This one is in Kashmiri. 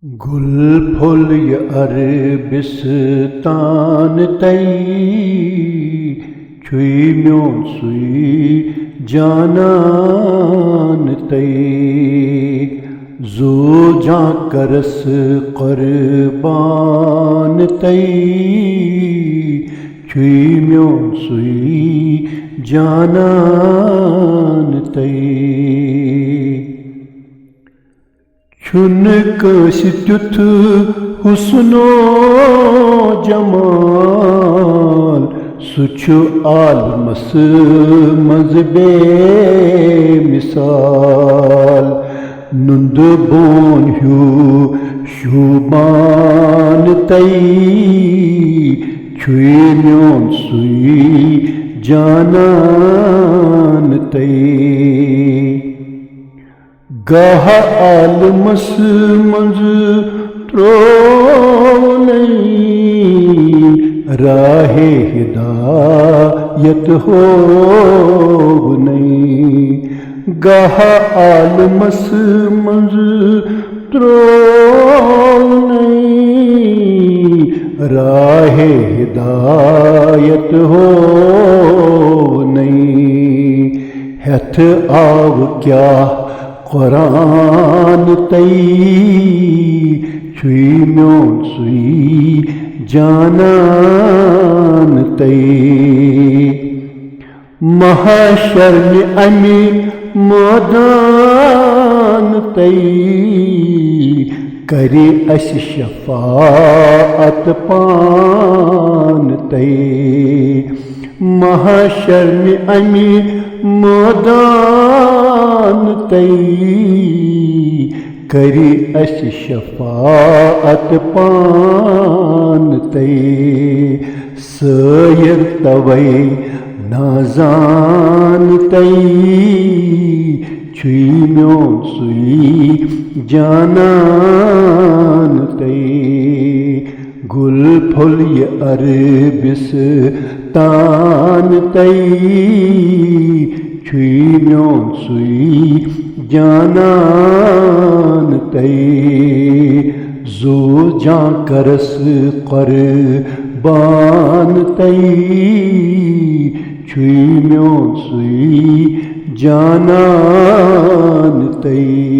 गुल फुल य अरबिस्तान तई छुई म्यों सुई जानान तई जो जा करस क़ुरबान तई छुई म्यों सुई जानान तई छुन कशि त्युथ हुस्नो जमाल सुछु आलमस मज़बे मिसाल नुंद बोन ह्यू शुबान तई छुई म्यों सुई जानान तई गाह आलमस मंज त्रोवनई राहे हिदायत हो नई गाह आलमस मंज त्रोवनई राहे हिदायत हो नई हथ आव क्या क़ुरान तई छुई म्यों सुई जानान तई महशर में अमी मैदान तई करे अस शफाअत पान तई महशर में अमी मैदान तई करी अस शफाअत पान तई सयर तवै नाजान तई छुई म्यों सुई जानान तई गुल फुल य अरबिस्तान तई छुई म्यों सुई जानान तई जो जा करस क़ुरबान तई छुई म्यों सुई जानान तई।